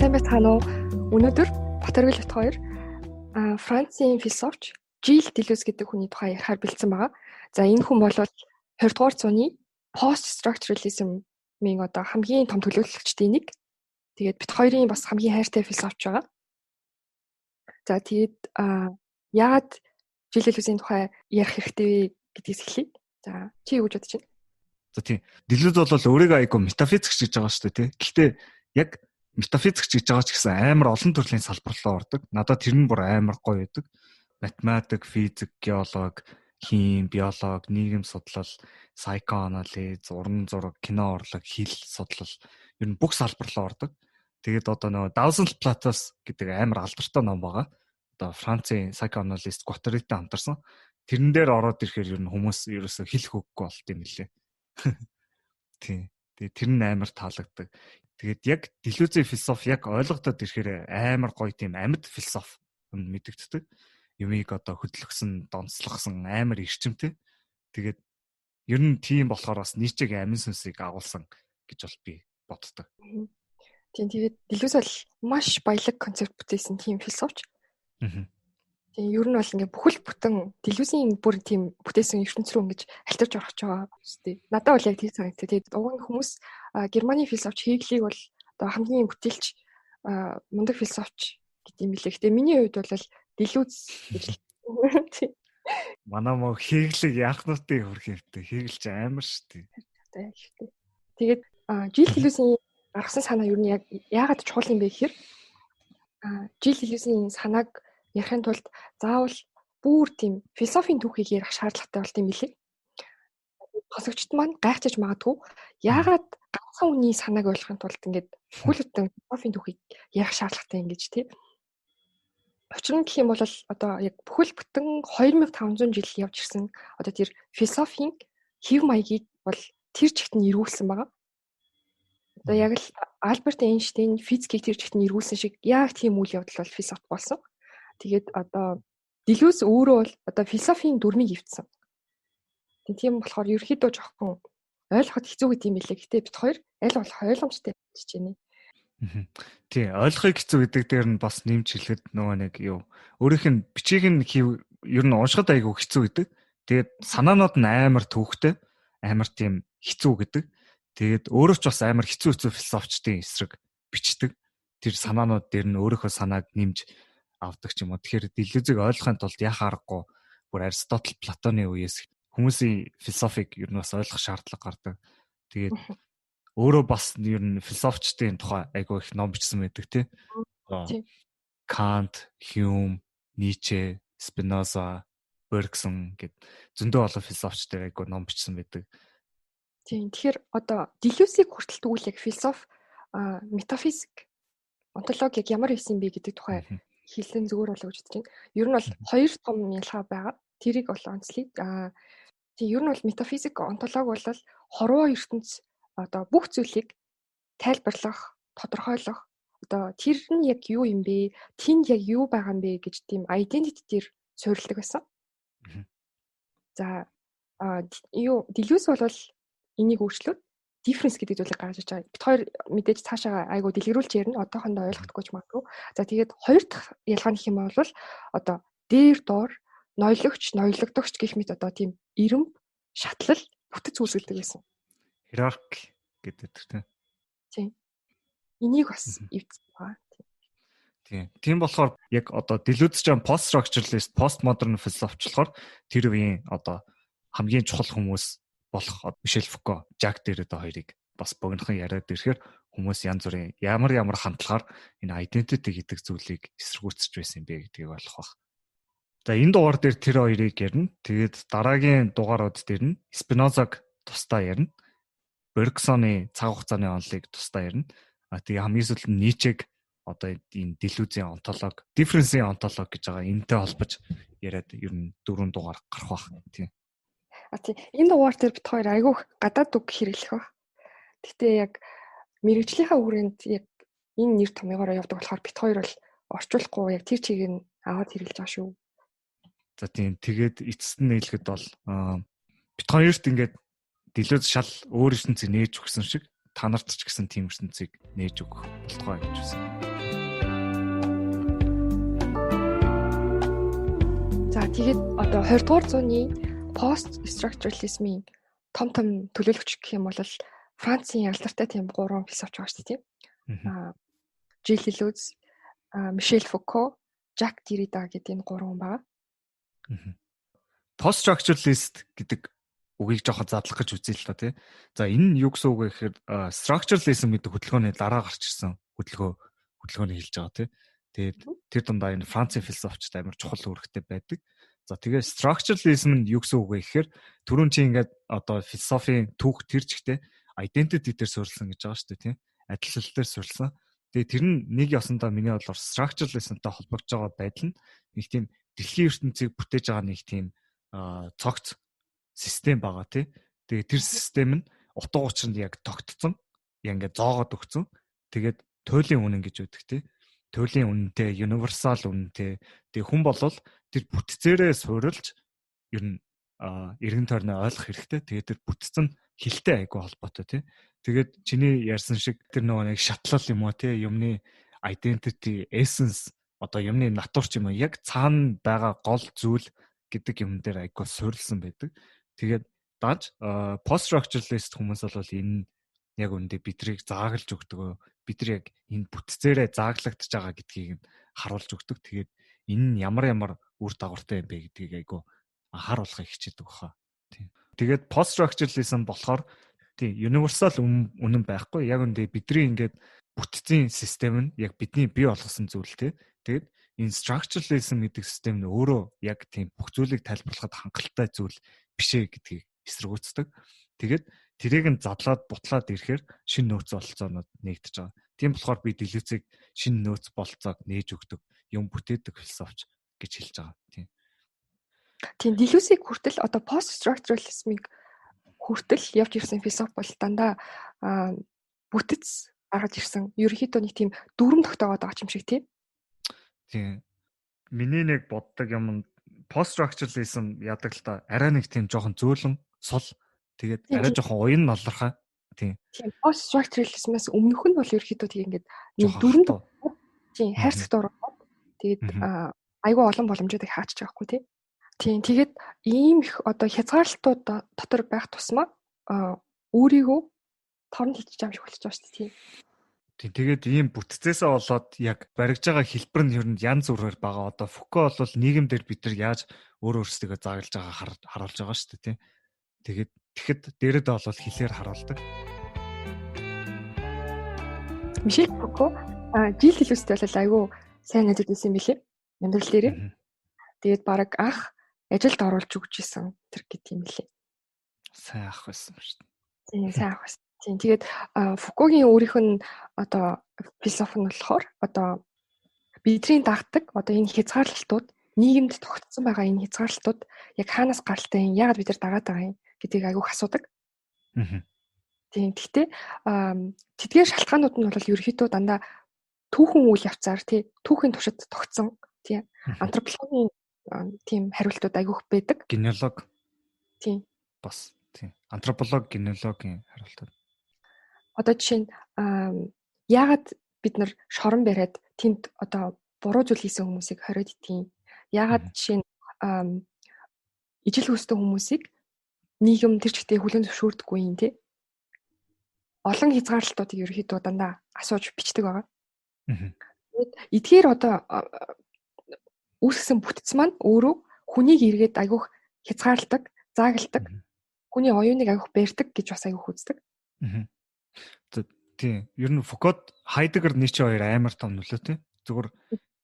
сайн байцгаана уу? Өнөөдөр Батэргэл бит хоёр Францын философч Жиль Делюз гэдэг хүний тухай ярихаар бэлдсэн байгаа. За энэ хүн бол 20 дугаар зууны post-structuralism-ийн одоо хамгийн том төлөөлөгчдийн нэг. Тэгээд бит хоёрын бас хамгийн хайртай философч байгаа. За тэгээд яагаад Жиль Делюзийн тухай ярих хэрэгтэй гэдгээс эхлэе. За чи юу гэж бодож байна? За тийм. Делюз бол өөрийгөө айгүй метафизикч гэж байгаа шүү дээ, тий. Гэхдээ яг метафизикч гэж байгаа ч гэсэн амар олон төрлийн салбар руу ордог. Надад тэр нь бүр амар гоё байдаг. Математик, физик, геолог, хим, биолог, нийгэм судлал, psychoanalysis, уран зураг, кино урлаг, хэл судлал ер нь бүх салбар руу ордог. Тэгээд одоо нөгөө Thousand Platos гэдэг амар алдартай ном байгаа. Одоо Францын psychoanalyst Guattariтай хамтарсан. Тэрэн дээр ороод ирэхээр ер нь хүмүүс ерөөсө хэлэх үггүй болт юм лээ. Тийм. Тэгээд тэр нь амар таалагддаг. Тэгээд яг Делюзийн философи яг ойлгогдоод ирэхээр амар гоё тийм амьд философи мэдэгддэг. Юмыг одоо хөдөлгсөн, донцлогсон амар эрчимтэй. Тэгээд ер нь тийм болохоор бас Ницшегийн амин сүнсийг агуулсан гэж бол би боддог. Тийм тэгээд Делюз бол маш баялаг концепт бүтээсэн тийм философч. Тийм ер нь бол ингээ бүхэл бүтэн Делюзийн бүр тийм бүтээсэн ертөнц рүү ингэж альтарч орох ч байгаа шүү дээ. Надад бол яг тийм санагдав. Тэгээд уг нь хүмүүс Германы философч Хеглийг бол одоо хамгийн бүтээлч мундаг философч гэдэг юм билээ. Гэтэ миний хувьд бол Делюз гэж манай мөн Хеглийг яахнуудын хөрх юмтай. Хегл ч амар шүү дээ. Тэгээд Жиль Делюзийн гаргасан санаа ер нь яг яагаад чухал юм бэ гэхээр Жиль Делюзийн санааг ярихын тулд заавал бүр тийм философийн түүхийг ярих шаардлагатай болт юм билээ. Хосогчд маань гайхчих магадгүй яагаад ганцхан хүний санааг ойлгохын тулд ингээд бүхэл бүтэн философийн түүхийг ярих шаардлагатай юм гэж тий. Учир нь гэх юм бол одоо яг бүхэл бүтэн 2500 жил явж ирсэн одоо тэр философийн хэв маягийг бол тэр чигт нь эргүүлсэн байгаа. Одоо яг л Альберт Эйнштейн физикийг тэр чигт нь эргүүлсэн шиг яг тийм үйл явдал бол философи болсон. Тэгээд одоо Делюз өөрөө бол одоо философийн дүрмийг ивдсэн. Тийм болохоор ерөөхдөө жоохон ойлгоход хэцүү гэдэг юм билээ. Гэтэ бит хоёр аль болох ойлгомжтой гэж байна. Тий, ойлгохыг хэцүү гэдэг дээр нь бас нэмж хэлэхэд нөгөө нэг юу өөрийнх нь бичиг нь ер нь уншихад айгүй хэцүү гэдэг. Тэгээд санаанууд нь амар төвхтэй, амар тийм хэцүү гэдэг. Тэгээд өөрөө ч бас амар хэцүү философчдын эсрэг бичдэг. Тэр санаанууд дээр нь өөрийнхөө санааг нэмж авдаг ч юм уу. Тэгэхээр Делюзийг ойлгохын тулд яах аргагүй бүр Аристотель, Платоны үеэс хүмүүсийн философиг ер нь бас ойлгох шаардлага гардаг. Тэгээд өөрөө бас ер нь философчдын тухай айгүй их ном бичсэн байдаг тий. Кант, Хьюм, Ницше, Спиноза, Бергсон гэд зөндөө олон философчдын айгүй ном бичсэн байдаг. Тийм. Тэгэхээр одоо Делюзийг хүртэл тэгвэл яг философи, метафизик, онтологи яг ямар байсан бэ гэдэг тухай хэлсэн зүгээр болоо гэж бодож байна. Ер нь бол хоёр том ялгаа байгаа. Тэрийг бол онцлие. Тийм ер нь бол метафизик, онтологи бол хорвоо ертөнц одоо бүх зүйлийг тайлбарлах, тодорхойлох одоо тэр нь яг юу юм бэ? Тэнд яг юу байгаа юм бэ гэж тийм identity дээр суурилдаг байсан. За Делюз бол энийг өөрчлөөд difference гэдэг зүйлийг гаргаж иж байгаа. Бид хоёр мэдээж цаашаа айгуу дэлгэрүүлж ярина. Одоохондоо ойлгохгүй ч магадгүй. За тэгээд хоёр дахь ялгаа нь хэм бол одоо дээр доор ноёлогч, ноёлогдогч гэх мэт одоо тийм ирэмб, шатлал бүтэц үүсгдэг байсан. Иерархи гэдэг тийм. Тийм. Энийг бас эвдсэн байгаа. Тийм болохоор яг одоо Делюз ч post-structuralist, postmodern философч болохоор тэр үеийн одоо хамгийн чухал хүмүүс болох Мишель Фуко, Жак Деррида хоёрыг бас богинохон яриад ирэхээр хүмүүс янз бүрийн ямар хандлагаар энэ identity гэдэг зүйлийг эсэргүүцэж байсан юм бэ гэдгийг ойлгох баг. За энэ дугаар дээр тэр хоёрыг ярина. Тэгээд дараагийн дугаарууд дээр нь Спинозаг тусдаа ярина. Бергсоны цаг хугацааны онолыг тусдаа ярина. Тэгээ хамгийн сүүлд нь Ницшег одоо энэ Делюзийн онтолог, difference-ийн онтолог гэж байгаа энэтэй холбож яриад ер нь 4 дугаар гарах баг. Тийм. Тийм. Энэ дугаар дээр бит хоёр айгүйх гадаад үг хэрэглэх баг. Гэхдээ яг мэрэгжлийнхаа хүрээнд яг энэ нэр томьёогоор явдаг болохоор бит хоёр бол орчуулахгүй яг тэр чигийг нь аваад хэрэглэж байгаа шүү. За тийм. Тэгээд эцэст нь хэлэхэд бол бит хоёрт ингээд Делюз шал өөр ертөнцийг нээж өгсөн шиг та нарт ч гэсэн тийм ертөнцийг нээж өгөх болтугай гэж байна. За тэгээд одоо 20 дугаар зууны пост structuralism-ийн том төлөөлөгч гэх юм бол Францын алдартай тийм 3 философч байгаа шүү дээ тийм. Жиль Делeuze, Мишель Фуко, Жак Derrida гэдэг энэ 3 хүн байгаа. Post structuralist гэдэг үгийг жоохон задлах гэж үзье л та тий. За энэ нь юу гэсэн үг вэ гэхээр structuralism гэдэг хөдөлгөөний дараа гарч ирсэн хөдөлгөөний хэлж байгаа тий. Тэгээд тэр дундаа энэ Францын философчд амар чухал үүрэгтэй байдаг. За тэгээд structuralism нь юу гэсэн үг вэ гэхээр түрүүн чи ингээд одоо философийн түүх тэр чигтээ identity дээр суурилсан гэж байгаа шүү дээ тийм. Адилшил дээр суурилсан. Тэгээд тэр нь нэг ёсондоо миний бодлоор structuralismтай холбогдож байгаа байдал нь нэг тийм дэлхийн ертөнцийг бүтээж байгаа нэг тийм цогц систем байгаа тий. Тэгээд тэр систем нь утга учир нь яг тогтцсон. Яг ингээд зоогоод өгцөн. Тэгээд туйлын үнэн гэж үүдэг тий. Туйлын үнэнтэй, universal үнэнтэй. Тэгээ хүн болвол тэр бүтцээрээ суурилж ер нь эргэн тойрноо ойлгох хэрэгтэй. Тэгээд тэр бүтцэн хилтэй айгүй холбоотой тий. Тэгээд чиний ярьсан шиг тэр нөгөө нэг шатлал юм уу тий, юмны identity, essence одоо юмны натур ч юм уу яг цаана байгаа гол зүйл гэдэг юм дээр айгүй суурилсан байдаг. Тэгээд дааж post structuralist хүмүүс бол энэ яг үндэ бидрийг зааглаж өгдөг. Бид нар яг энэ бүтцээрээ зааглагдж байгаа гэдгийг нь харуулж өгдөг. Тэгээд энэ нь ямар үр дагавартай юм бэ гэдгийг айгүй анхааруулахыг хичээдэг баха. Тийм. Тэгээд post structuralism болохоор тийм universal үнэн байхгүй. Яг үндэ бидний ингээд бүтцийн систем нь яг бидний бий болгосон зүйл те. Тэгээд энэ structuralism гэдэг систем нь өөрөө яг тийм бүх зүйлийг тайлбарлахад хангалттай зүйл бишээ гэдгийг эсэргүүцдэг. Тэгээд тэрийг нь задлаад бутлаад ирэхээр шинэ нөөц бололцоонууд нэгдэж байгаа. Тийм болохоор би Делeuze-ийг шинэ нөөц бололцоог нээж өгдөг, юм бүтээдэг философч гэж хэлж байгаа. Тийм. Тийм Делeuze-ийг хүртэл одоо post structuralism-ыг хүртэл явж ирсэн философ бол дандаа бүтэц гаргаж ирсэн. Ерөнхийдөө нэг тийм дүрм тогтоогоод байгаа юм шиг тийм. Тийм. Миний нэг боддог юм post structuralism яадаг л та арай нэг тийм жоохон зөөлөн сул тэгээд арай жоохон уян налрахаа тийм. Тийм post structuralism-аас өмнөх нь бол ерөөхдөө тийм ингээд нэг дүрэн тийм хайрцагт ороод тэгээд айгүй олон боломжуудыг хаачж байгаа хгүй тийм. Тэгээд ийм их одоо хязгаарлалтууд дотор байх тусмаа өөрийгөө торн хийчих юм шиг болчихж байгаа шүү дээ тийм. Тэгээд ийм бүтцээсээ болоод яг баригж байгаа хэлбэр нь ер нь янз бүрээр байгаа. Одоо Фуко бол нийгэмдэр бид нар яаж өөр өөрсдөө зааглаж байгаа харуулж байгаа шүү дээ тийм. Тэгэхэд дээрэд бол хэлээр харуулдаг. Мишель Фуко Жиль Делeuze-тэй бол айгүй сайн найзууд байсан юм билээ. Амьдрал дээрээ. Тэгээд баг анх ажилд оруулж өгч исэн тэр гэдэг юм билээ. Сайн ах байсан шүү дээ. Тийм сайн ах байсан. Тийм тэгээд Фукогийн өөрийнх нь одоо философи нь болохоор одоо бидний дагдаг одоо энэ хязгаарлалтууд нийгэмд тогтсон байгаа энэ хязгаарлалтууд яг хаанаас гаралтай юм яагаад бид нар дагаад байгаа юм гэдгийг айгүйх асуудаг. Тийм гэхдээ тэдгээр шалтгаанууд нь бол ерөөхдөө дандаа түүхэн үйл явцаар тий түүхийн туршид тогтсон тий антропологийн тийм хариултууд айгүйх байдаг. Генеалог. Тийм. Бас тийм антрополог генеалогийн хариултууд. Одоо жишээ нь яагаад бид нар шорон бариад тэнд одоо буруу зүйл хийсэн хүмүүсийг хориод итгийм. Яагаад жишээ нь ижил хүсдэг хүмүүсийг нийгэм тэр чигтээ хүлээн зөвшөөрдөггүй юм те. Олон хязгаарлалтуудыг ерөөхдөө дандаа асууж бичдэг байгаа. Тэгээд эдгээр одоо үүсгэсэн бүтц маань өөрөө хүнийг эргээд айгүйх хязгаарладаг, заагладаг. Хүний оюуныг айгүйх барьдаг гэж бас айгүйх үздэг. Тийм. Ер нь Фукод Хайдеггер Ницше хоёр амар том нөлөөтэй. Зүгээр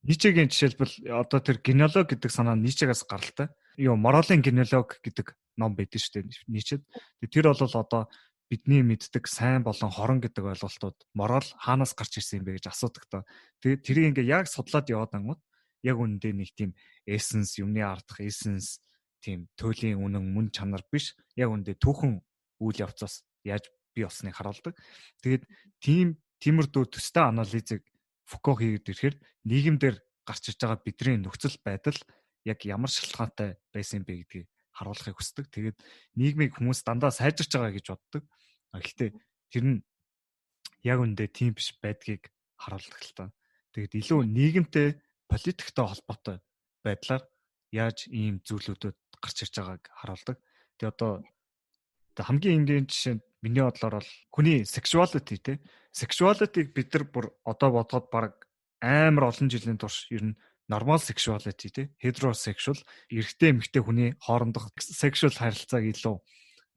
Ницшегийн жишээлбэл одоо тэр генеалог гэдэг санаа нь Ницшегээс гаралтай. Моралын генеалог гэдэг ном байдаг шүү дээ Ницшед. Тэр бол одоо бидний мэддэг сайн болон хорон гэдэг ойлголтууд морал хаанаас гарч ирсэн юм бэ гэж асуудаг та. Тэгээд тэрийг ингээ яг судлаад яваад ангууд яг үүндээ нэг тийм эссенс, юмны ардах эссенс, тийм туйлын үнэн, мөн чанар биш. Яг үүндээ түүхэн үйл явцаас яаж бий болсныг харуулдаг. Тэгээд тиймэрдүү төстэй анализыг Фуко хийгээд ирэхээр нийгэмдэр гарч иж байгаа бидний нөхцөл байдал яг ямар шалтгаантай байсан бэ гэдгийг харуулахыг хүсдэг. Тэгээд нийгмийг хүмүүс дандаа сайжирч байгаа гэж боддог. Гэхдээ тэр нь яг үндэ тийм биш байдгийг харуулдаг л та. Тэгээд илүү нийгэмтэй политиктэй холбоотой байдлаар яаж ийм зүйлүүдэд гарч ирж байгааг харуулдаг. Тэгээ одоо хамгийн энгийн жишээ нь миний бодлоор бол хүний sexuality те. Sexuality-г бид нар бүр одоо бодоход баг амар олон жилийн турш ер нь normal sexuality те. Heterosexual эрэгтэй эмэгтэй хүний хоорондох sexual харилцааг илүү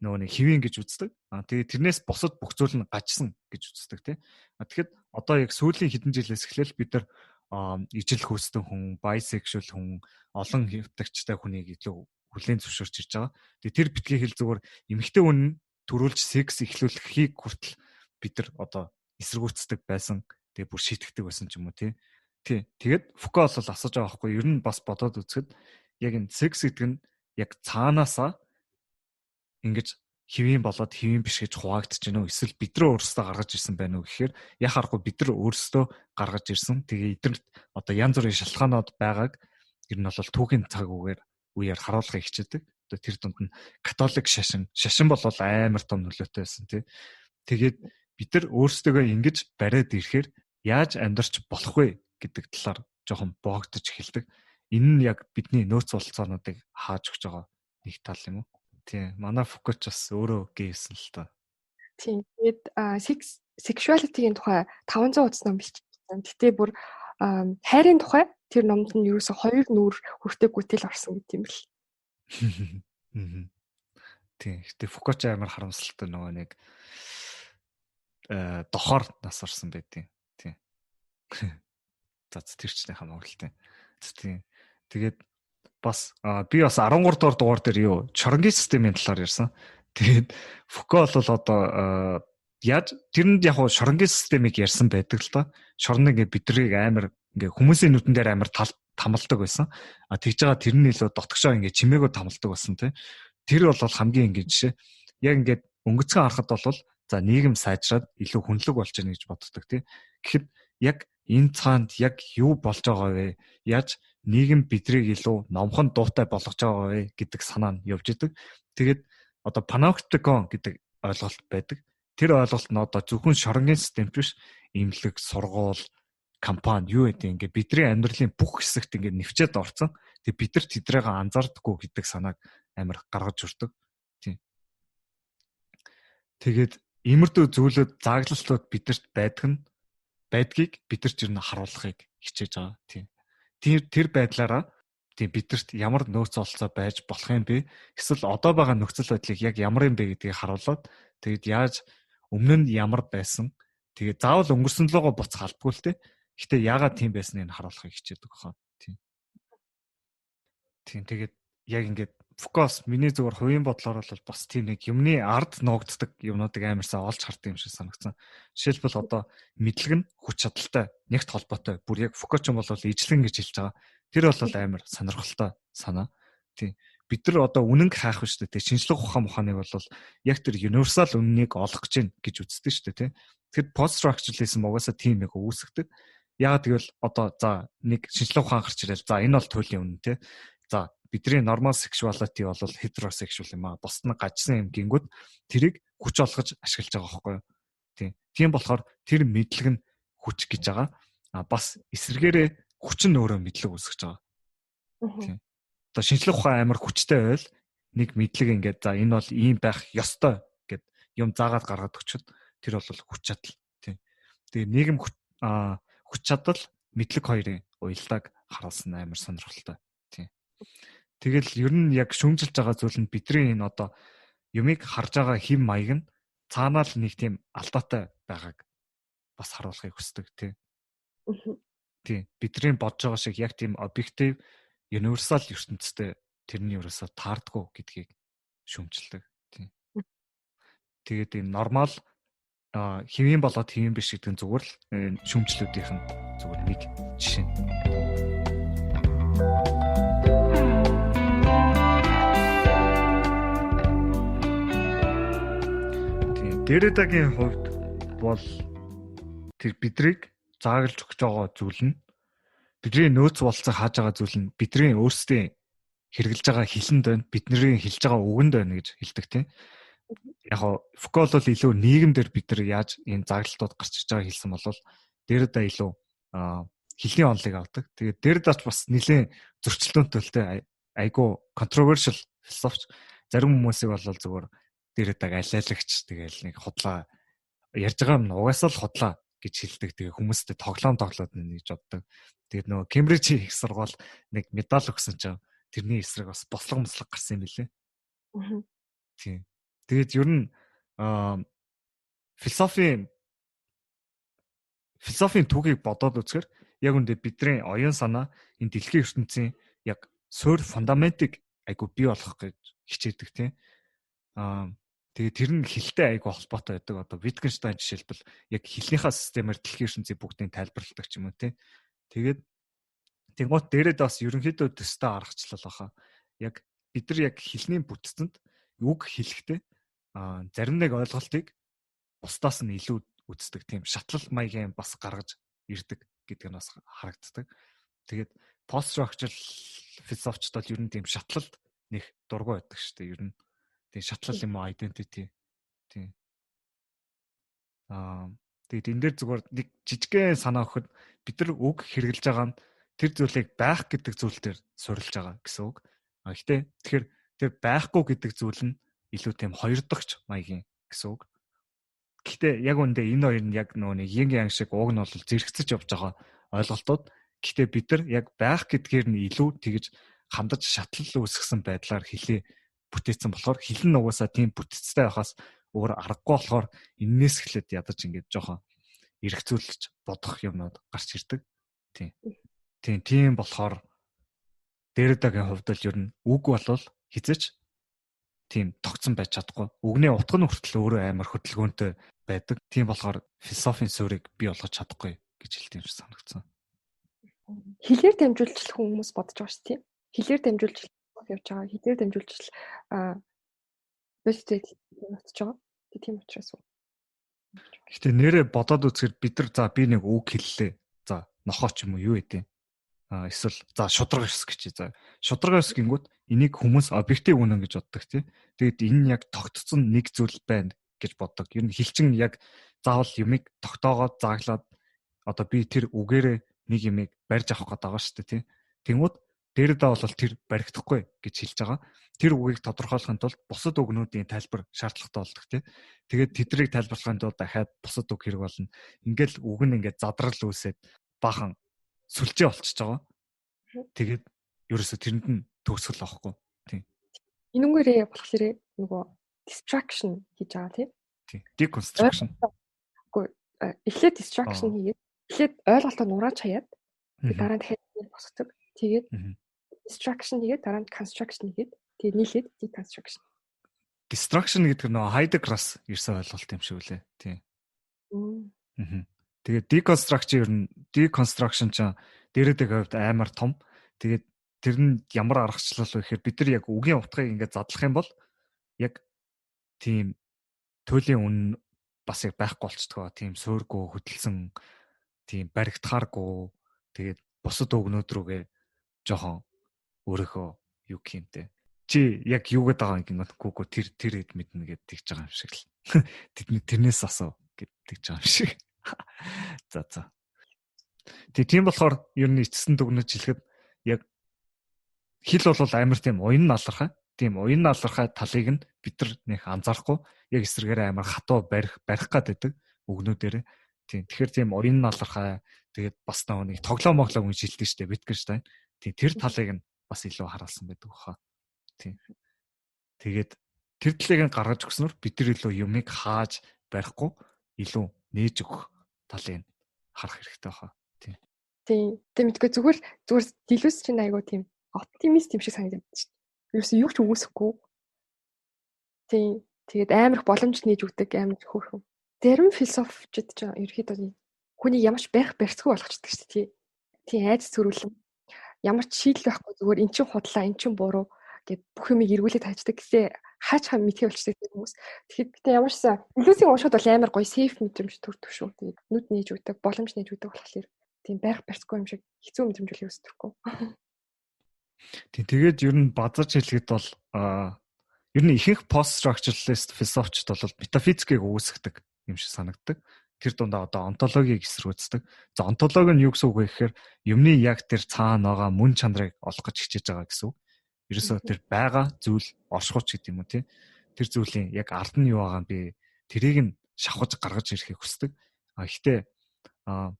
нөгөө нэг хэвэн гэж үздэг. Тэгээ тэрнээс босод бүх зүйл нь гажсан гэж үздэг те. Тэгэхэд одоо яг сүүлийн хэдэн жилээс эхлээл бид нар ижил хөөстөн хүн, bisexual хүн, олон хэвтагчтай хүнийг илүү хүлээн зөвшөөрч ирж байгаа. Тэгээ тэр битгий хэл зүгээр эмэгтэй хүн төрүүлж секс эхлүүлэхийг хүртэл бид нар одоо эсэргүүцдэг байсан. Тэгээ бүр шийтгдэг байсан ч юм уу тий. Тэгээд Фуко бол асууж байгаа байхгүй ер нь бас бодоод үзэхэд яг энэ секс гэдэг нь яг цаанаасаа ингэж хэвийн болоод хэвийн биш гэж хуваагдаж байна уу? Эсвэл бид нар өөрсдөө гаргаж ирсэн байна уу гэхээр яхаарахгүй бид нар өөрсдөө гаргаж ирсэн. Тэгээ эднэрт одоо янз бүрийн шалтгаанууд байгааг ер нь бол түүхийн цаг үеэр харуулахыг хичээдэг. Одоо тэр дунд нь католик шашин бол амар том нөлөөтэй байсан тий. Тэгээд бид нар өөрсдөө ингэж бариад ирэхээр яаж амьдарч болох вэ гэдэг талаар жоохон боогдож эхэлдэг. Энэ нь яг бидний нөөц болцоонуудыг хааж өгч байгаа нэг тал юм уу? Тийм, манай Фукуч бас өөрөө гээсэн л та. Тийм. Тэгээд sexuality-ийн тухай 500 утас ном бичсэн. Гэтэ бүр хайрын тухай тэр номд нь ерөөсө 2 нүүр хүртээгүйтэл орсон гэт юм бэл. Тийм. Гэтэ Фукуч амар харамсалтай нөгөө нэг дохоор нас орсон байдیں۔ Тийм. За тэр ч нэг хамаагүй. Тийм. Тэгээд бас би бас 13 дугаар дугаар дээр юу шоронгийн системийн талаар ярьсан. Тэгээд Фуко бол одоо яаж тэрэнд яг шоронгийн системийг ярьсан байдаг л та. Шорон ингээ бидрийг амар ингээ хүмүүсийн нүдэн дээр амар тамалдаг байсан. Тэгж байгаа тэр нь илүү дотгошоо ингээ чимээгөө тамалдаг байсан тий. Тэр бол хамгийн энгийн жишээ. Яг ингээд өнгөцгөн харахад бол за нийгэм сайжраад илүү хүнлэг болж байна гэж боддог тий. Гэхдээ яг энэ цаанд яг юу болж байгаа вэ? Яаж нийгэм бидрийг илүү номхон дуутай болгож байгаа вэ гэдэг санаа нь явж идэг. Тэгээд одоо panopticon гэдэг ойлголт байдаг. Тэр ойлголт нь одоо зөвхөн шоронгийн системт биш, имлэг, сургууль, компани юу гэдэг ингээ бидний амьдралын бүх хэсэгт ингээ нэвчээд орцсон. Тэгээд бид нар тэдрийг анзаардаггүй гэдэг санааг амар гаргаж өртөг. Тийм. Тэгээд иймэрдүү зүйлүүд зааглалтууд бидэрт байдгийг бид нар ч ер нь харуулахыг хичээж байгаа. Тийм. Тэр байдлаараа тийм бидэрт ямар нөөц олцоо байж болох юм бэ? Эсвэл одоо байгаа нөхцөл байдлыг яг ямар юм бэ гэдгийг харуулад тэгээд яаж өмнө нь ямар байсан. Тэгээд заавал өнгөрсөн лугаа буцах албагүй л те. Гэтэ яагаад тийм байсныг харуулахыг хичээдэг хаа. Тийм. Тийм тэгээд яг ингээд фокус миний зүгээр хувийн бодлоор бол бас тийм нэг юмны ард нуугддаг юмнуудыг амарсаа олж хартдаг юм шиг санагдсан. Жишээлбэл одоо мэдлэг нь хүч чадалтай нэгт холбоотой. Бүр яг фокус юм бол ижлэн гэж хэлж байгаа. Тэр бол амар сонирхолтой санаа. Тийм. Бид нар одоо үнэнг хайх биш үү те. Шинжлэх ухааныг бол яг тэр универсал үннийг олох гэж байна гэж үздэг шүү дээ те. Тэгэхээр post-structuralism угаасаа тийм яг үүсгдэг. Яагаад гэвэл одоо за нэг шинжлэх ухаан гарч ирэл. За энэ бол туйлын үнэн те. За бидний normal sexuality бол heterosexual юм аа. Бусд нь гажсан юм гингүүд тэрийг хүч олгож ашиглаж байгаа байхгүй юу? Тийм болохоор тэр мэдлэг нь хүч гэж байгаа. Бас эсэргээрээ хүч нь өөрөө мэдлэг үүсгэж байгаа. Тийм. Одоо шинжлэх ухаан амар хүчтэй байвал нэг мэдлэг ингээд за энэ бол ийм байх ёстой гэд юм заагаад гаргаад өчөд тэр бол хүч чадал. Тийм. Тэгээ нийгэм хүч чадал мэдлэг хоёрын уялдааг харуулсан амар сонирхолтой. Тийм. Тэгэл ер нь яг шүүмжилж байгаа зүйл нь бидний энэ одоо юмыг харж байгаа хэм маяг нь цаанаа л нэг тийм алдаатай байгааг бас харуулахыг хүсдэг тий. Тийм. Бидний бодож байгаа шиг яг тийм объектив универсал ертөнцтэй тэрний ерөөсө таардгүй гэдгийг шүүмжилдэг тийм. Тэгээд энэ нормал хэвийн болоод хэвийн биш гэдэг нь зүгээр л шүүмжлүүдийнх нь зүгээр нэг жишээ. Дерридагийн хувьд бол тэр бидрийг зааглаж өгч байгаа зүйл нь бидний нөөц болцоо хааж байгаа зүйл нь бидний өөрсдийн хэрэгжилж байгаа хилэнд байна, бидний хэлж байгаа үгэнд байна гэж хэлдэг тийм. Яг Фуко бол илүү нийгэмдэр бид нар яаж энэ заглалтууд гарч иж байгааг хэлсэн бол Деррида илүү хилийн онолыг авдаг. Тэгээд Дерридач бас нэлээд зөрчилдөөнтэй айгүй controversial философч. Зарим хүмүүсийг бол зүгээр Derrida-г алиалагч тэгэл нэг худлаа ярьж байгаа юм угаасаа л худлаа гэж хэлдэг. Тэгээ хүмүүстэй тоглоод нэг гэж боддог. Тэгээд нөгөө Кембрижийн их сургууль нэг медаль өгсөн чинь тэрний эсрэг бас бослого гарсан юм билээ. Тийм. Тэгээд ер нь философийн түүхийг бодоод үзэхээр яг үндэ бидний оюун санаа энэ дэлхийн ертөнцийн яг суурь фундаментыг айгу бий болгох гэж хичээдэг тийм. Тэгээд тэр нь хэлтэй айгу холбоотой байдаг. Одоо Wittgenstein жишээлбэл яг хэлнийхаа системээр дэлхийн ертөнцийг бүгдийг тайлбарладаг ч юм уу тийм. Тэгээд тэнгуут дээрэд бас ерөнхийдөө төстэй аргачлал баха. Яг бид нар яг хэлний бүтцэнд үг хэлэхдээ зарим нэг ойлголтыг бусдаас нь илүү үздэг тийм шатлал маягийн бас гаргаж ирдэг гэдэг нь бас харагддаг. Тэгээд постstructural философчд бол ер нь тийм шатлалд нэг дургу байдаг шүү дээ. Ер нь тийм шатлал юм уу identity тийм. Тэгээд энэ дээр зүгээр нэг жижигхэн санаа өгөхөд бид нар үг хэрэглэж байгаа нь тэр зүйлийг байх гэдэг зүйл дээр суурилж байгаа гэсэн үг. Гэхдээ тэгэхээр тэр байхгүй гэдэг зүйл нь илүү тийм хоёр дахь маягийн гэсэн үг. Гэхдээ яг үндэ энэ хоёр нь яг нөгөө нэг yin yang шиг уг нь бол зэрэгцэж явж байгаа ойлголтууд. Гэхдээ бид нар яг байх гэдгээр нь илүү тэгж хандаж шатлал үүсгэсэн байдлаар хэлээ бүтээсэн болохоор хэлэн угаасаа тийм бүтцтэй байхаас өөр аргагүй болохоор эннээс эхлээд ядаж ингэж жоохон эргцүүлж бодох юмнууд гарч ирдэг. Тийм болохоор Derrida-гийн хувьд л ер нь үг болвол хизэж тийм тогтсон байж чадахгүй. Үгний утга нь хүртэл өөрөө амар хөдөлгөөнтэй байдаг. Тийм болохоор философийн суурийг бий болгож чадахгүй гэж хэлдэг юм шиг санагдсан. Хэлээр дамжуулж хүмүүс бодож байгаа шүү тийм. Хэлээр дамжуулж явж байгаа. Хэлээр дамжуулж бэлтээд явж байгаа. Тийм учраас. Гэтэ нэрээ бодоод үзэхээр бид нар би нэг үг хэллээ. За нохоо ч юм уу юу гэдэг. Эсвэл за шудраг ёс гэж. За шудраг ёс гингүүд энийг хүмүүс объектив үнэн гэж боддог тийм. Тэгэд энэ яг тогтцсон нэг зүйл байна гэж боддог. Ер нь хэлчин яг заавал юмыг тогтоогоод зааглаад одоо би тэр үгээрээ нэг юмыг барьж авах гээд байгаа шүү дээ тийм. Тэнгүүд Derrida бол тэр баригдахгүй гэж хэлж байгаа. Тэр үгийг тодорхойлохын тулд бусад үгнүүдийн тайлбар шаардлагатай болдог тийм. Тэгээд тэдрийг тайлбарлахын тулд дахиад бусад үг хэрэг болно. Ингээл үг нь ингээд задрал үүсээд бахан сүлжээ болчихж байгаа. Тэгээд ерөөсө тэрэнд нь төгсгөл авахгүй. Тийм. Энүүгээрээ болохоор нөгөө distraction хийж байгаа тийм. Тийм. Deconstruction. Үгүй эхлээд distraction хийгээд эхлээд ойлголтоо нураач хаяад дараа нь дахиад босгодог. Тэгээд distraction хийгээд дараа нь construction хийгээд тэгээд нийлээд deconstruction. Distraction гэдэг нь Heidegger-аас ирсэн ойлголт юм шиг үлээ. Тийм. Тэгээд deconstruction ч Derrida-гийн хувьд амар том. Тэгээд тэр нь ямар аргачлал вэ гэхээр бид нар яг үгийн утгыг ингээд задлах юм бол яг тийм туйлын үнэ бас яг байхгүй болчихдгоо. Тийм суурьгүй хөдөлсөн тийм баригдахааргүй тэгээд бусад үгнүүд рүүгээ жоохон өөрөөхөө юу гэмтэй. Чи яг юу гэдэг байгаа юм гинэхгүй тэр хэд мэднэ гэд тэгж байгаа юм шиг л. Тэрнээс асуу гэд тэгж байгаа юм шиг. За. Тийм болохоор ер нь эцэст нь дүгнэж хэлэхэд яг хэл бол амар тийм уян налархай. Тийм уян налархай талыг нь бид нар нэг анзаарахгүй яг эсрэгээр амар хатуу барих гад байдаг үгнүүдээр. Тийм тэгэхээр тийм уян налархай тэгээд бас нэг тоглоомоглоо гэж хэлдэг шүү дээ Wittgenstein. Тийм тэр талыг нь бас илүү харуулсан байдаг баха. Тийм. Тэгээд тэр талыг нь гаргаж өгснөөр бид нар илүү юмыг хааж барихгүй илүү нээж өгөх талыг харах хэрэгтэй баха. Тийм мэдгүй зүгээр дэлгүүс чинь айгуу тийм оптимист юм шиг санагдаж байна шүү дээ. Юу ч үгүйсэхгүй. Тийм тэгээд амар их боломж нээж өгдөг амар хөөрхөн. Зарим философчид ч ерөөхдөө хүний ямарч барьцгүй болгочдөг шүү дээ. Тийм айц зөрүүлэн ямар ч шийдэл байхгүй зүгээр эн чин худлаа эн чин буруу гэд бүх юмыг эргүүлээд хайчдаг гэсэн хаач хам мэдхий болчдаг хүмүүс. Тэгэхээр ямарчсан илүүсийн уушууд бол амар гоё сейф мэдрэмж төрдөг шүү. Тэгээд нүд нээж өгдөг, боломж нээж өгдөг болохоор тийм барьцгүй юм шиг хэцүү мэдрэмж үл өсдөхгүй. Тийм тэгээд ер нь базарч хэлэхэд бол ер нь ихэнх пост structuralist философчд бол метафизикийг үүсгдэг юм шиг санагддаг. Тэр дундаа одоо онтологийг эсрүүцдэг. За онтологи нь юу гэсэн үг вэ гэхээр юмны яг тэр цаана байгаа мөн чанарыг олох гэж хичээж байгаа гэсэн үг. ерөөсөө тэр байгаа зүйл оршихуйч гэдэг юм уу тий. Тэр зүйлийн яг ард нь юу байгаа юм би тэрийг нь шавхаж гаргаж ирэхийг хүсдэг. Гэхдээ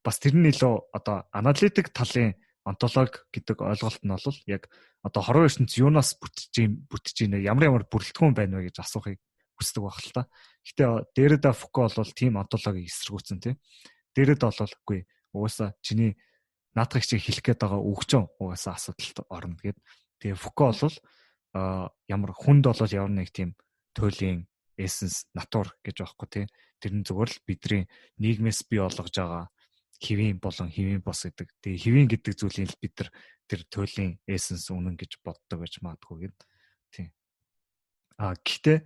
бас тэр нь илүү одоо аналитик талын онтолог гэдэг ойлголт нь бол яг одоо хорвоо ертөнц юунаас бүтэж ийн ямар бүрэлдэхүүн байна вэ гэж асуухыг хүсдэг байх л та. Гэхдээ Деррида Фуко бол тийм онтологийг эсэргүүцсэн тийм. Деррида бол үгүй угаасаа чиний наадах чиг хэлэх гээд байгаа үгчэн угаасаа асуудалд орно гэд. Тэгээ Фуко бол ямар хүнд бол ямар нэг тийм туйлын эссенс натур гэж байхгүй тий. Тэр нь зөвхөн л бидний нийгмээс бий болгож байгаа хэвийн болон хэвийн бос гэдэг. Тэгээ хэвийн гэдэг зүйлийг л бид нар тэр туйлын эссенс үнэн гэж боддог гэж маадгүй гэд. Тийм. Гэхдээ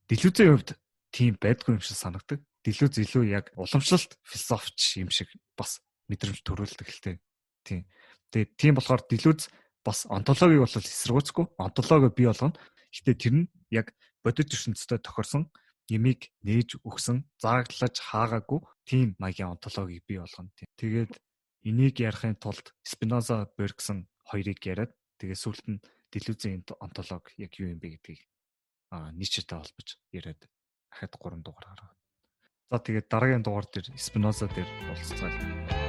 Делюзийн хувьд тийм байдгүй юм шиг санагдаг. Делюз илүү яг уламжлалт философич юм шиг бас мэдрэмж төрүүлдэг л тий. Тийм. Тэгээ тийм болохоор Делюз бас онтологийг бол эсэргүүцэхгүй. Онтологоо бий болгоно. Гэхдээ тэр нь яг бодит ертөнцийн тохирсон ямиг нээж өгсөн, зааглаж хаагаагүй тийм маягийн онтологийг бий болгоно тийм. Тэгээд энийг ярихын тулд Спиноза, Бергсон хоёрыг яриад тэгээд сүүлд нь Делюзийн онтолог яг юу юм бэ гэдгийг Ницшетэй холбож яриад ахад 3 дугаар гаргаад. За тэгээд дараагийн дугаар дээр Спиноза дээр уулзцгаая.